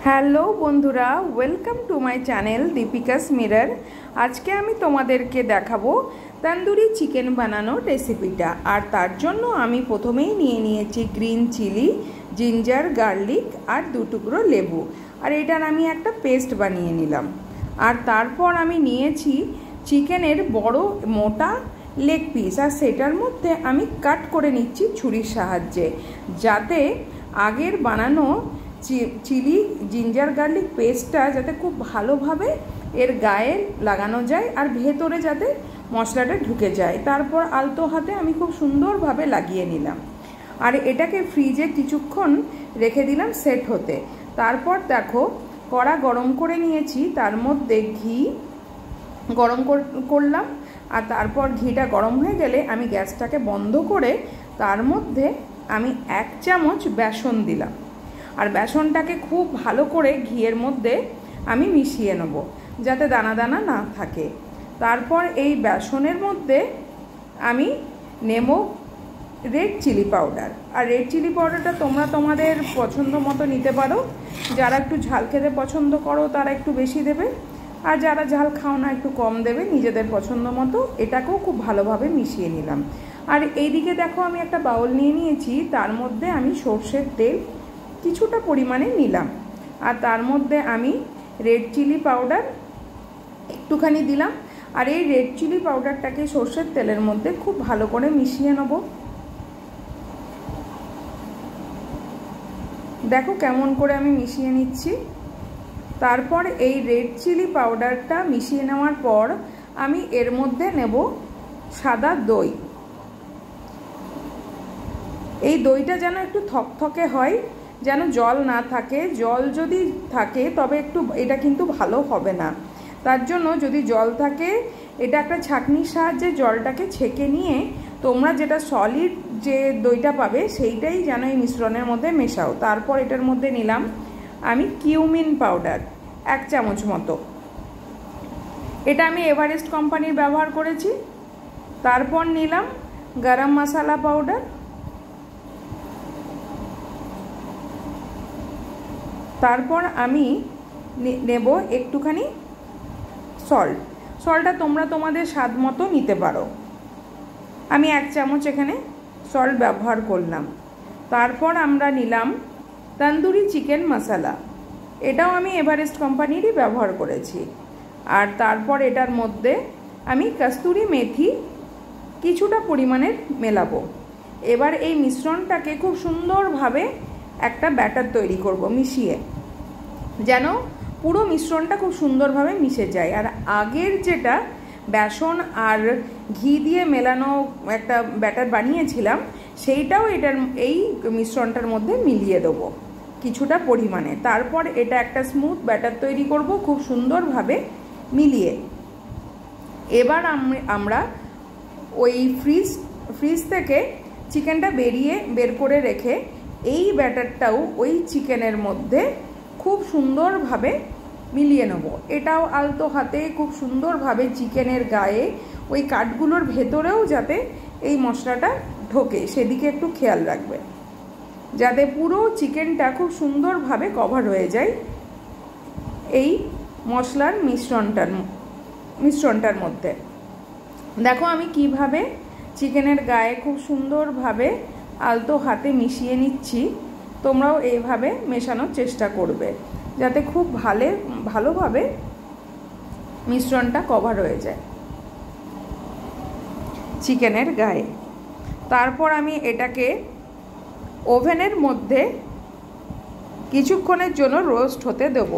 Hello বন্ধুরা, welcome to my channel Deepika's mirror. আজকে আমি তোমাদেরকে দেখাবো তন্দুরি চিকেন বানানোর রেসিপিটা। আর তার জন্য আমি প্রথমেই নিয়ে নিয়েছি গ্রিন চিলি, জিঞ্জার গার্লিক আর 2 টুকরো লেবু। আর এটার আমি একটা পেস্ট বানিয়ে নিলাম। আর তারপর আমি নিয়েছি চিকেনের বড় মোটা লেগ পিস, আর সেটার মধ্যে আমি কাট করে নিচ্ছি ছুরির সাহায্যে, যাতে আগের বানানো চিলি জিঞ্জার গার্লিক পেস্টটা যাতে খুব ভালোভাবে এর গায়ে লাগানো যায় আর ভেতরে যাতে মশলাটা ঢুকে যায়। তারপর আলতো হাতে আমি খুব সুন্দরভাবে লাগিয়ে নিলাম। আর এটাকে ফ্রিজে কিছুক্ষণ রেখে দিলাম সেট হতে। তারপর দেখো, কড়া গরম করে নিয়েছি, তার মধ্যে ঘি গরম করলাম। আর তারপর ঘিটা গরম হয়ে গেলে আমি গ্যাসটাকে বন্ধ করে তার মধ্যে আমি 1 চামচ বেসন দিলাম। আর বেসনটাকে খুব ভালো করে ঘিয়ের মধ্যে আমি মিশিয়ে নেব, যাতে দানা দানা না থাকে। তারপর এই বেসনের মধ্যে আমি নেব রেড চিলি পাউডার। আর রেড চিলি পাউডারটা তোমরা তোমাদের পছন্দ মতো নিতে পারো। যারা একটু ঝাল খেতে পছন্দ করো তারা একটু বেশি দেবে, আর যারা ঝাল খাও না একটু কম দেবে, নিজেদের পছন্দ মতো। এটাকেও খুব ভালোভাবে মিশিয়ে নিলাম। আর এইদিকে দেখো, আমি একটা বাউল নিয়ে নিয়েছি, তার মধ্যে আমি সর্ষের তেল কিছুটা পরিমাণে নিলাম। আর তার মধ্যে আমি রেড চিলি পাউডার একটুখানি দিলাম। আর এই রেড চিলি পাউডারটাকে সর্ষের তেলের মধ্যে খুব ভালো করে মিশিয়ে নেব। দেখো কেমন করে আমি মিশিয়ে নিচ্ছি। তারপর এই রেড চিলি পাউডারটা মিশিয়ে নেওয়ার পর আমি এর মধ্যে নেব সাদা দই। এই দইটা যেন একটু থকথকে হয়, যেন জল না থাকে। জল যদি থাকে তবে একটু এটা কিন্তু ভালো হবে না। তার জন্য যদি জল থাকে, এটা একটা ছাঁকনির সাহায্যে জলটাকে ছেঁকে নিয়ে তোমরা যেটা সলিড যে দইটা পাবে সেইটাই যেন এই মিশ্রণের মধ্যে মেশাও। তারপর এটার মধ্যে নিলাম আমি কিউমিন পাউডার 1 চামচ মতো। এটা আমি এভারেস্ট কোম্পানির ব্যবহার করেছি। তারপর নিলাম গরম মশলা পাউডার। তারপর আমি নেব একটুখানি সল্টটা তোমরা তোমাদের স্বাদ মতো নিতে পারো। আমি 1 চামচ এখানে সল্ট ব্যবহার করলাম। তারপর আমরা নিলাম তন্দুরি চিকেন মশলা। এটাও আমি এভারেস্ট কোম্পানিরই ব্যবহার করেছি। আর তারপর এটার মধ্যে আমি কস্তুরি মেথি কিছুটা পরিমাণের মেলাবো। এবার এই মিশ্রণটাকে খুব সুন্দরভাবে একটা ব্যাটার তৈরি করব, মিশিয়ে, যেন পুরো মিশ্রণটা খুব সুন্দরভাবে মিশে যায়। আর আগের যেটা বেসন আর ঘি দিয়ে মেলানো একটা ব্যাটার বানিয়েছিলাম, সেইটাও এই মিশ্রণটার মধ্যে মিলিয়ে দেবো কিছুটা পরিমাণে। তারপর এটা একটা স্মুথ ব্যাটার তৈরি করব খুব সুন্দরভাবে মিলিয়ে। এবার আমরা ওই ফ্রিজ থেকে চিকেনটা বের করে রেখে এই ব্যাটারটাও ওই চিকেনের মধ্যে খুব সুন্দরভাবে মিলিয়ে নেব। এটাও আলতো হাতে খুব সুন্দরভাবে চিকেনের গায়ে ওই কাঠগুলোর ভেতরেও যাতে এই মশলাটা ঢোকে, সেদিকে একটু খেয়াল রাখবে, যাতে পুরো চিকেনটা খুব সুন্দরভাবে কভার হয়ে যায় এই মশলার মিশ্রণটার মধ্যে। দেখো আমি কিভাবে চিকেনের গায়ে খুব সুন্দরভাবে আলতো হাতে মিশিয়ে নিচ্ছি। তোমরাও এইভাবে মেশানোর চেষ্টা করবে, যাতে খুব ভালোভাবে মিশ্রণটা কভার হয়ে যায় চিকেনের গায়ে। তারপর আমি এটাকে ওভেনের মধ্যে কিছুক্ষণের জন্য রোস্ট হতে দেব।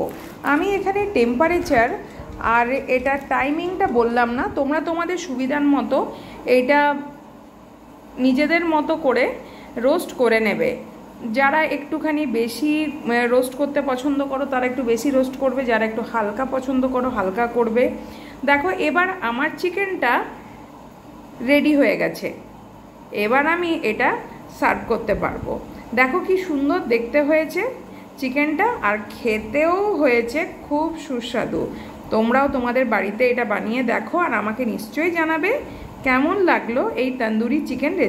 আমি এখানে টেম্পারেচার আর এটার টাইমিংটা বললাম না, তোমরা তোমাদের সুবিধার মতো এইটা নিজেদের মতো করে রোস্ট করে নেবে। যারা একটুখানি বেশি রোস্ট করতে পছন্দ করো তারা একটু বেশি রোস্ট করবে, যারা একটু হালকা পছন্দ করো হালকা করবে। দেখো এবার আমার চিকেনটা রেডি হয়ে গেছে। এবার আমি এটা সার্ভ করতে পারবো। দেখো কি সুন্দর দেখতে হয়েছে চিকেনটা, আর খেতেও হয়েছে খুব সুস্বাদু। তোমরাও তোমাদের বাড়িতে এটা বানিয়ে দেখো, আর আমাকে নিশ্চয়ই জানাবে কেমন লাগলো এই তন্দুরি চিকেন রেসিপি।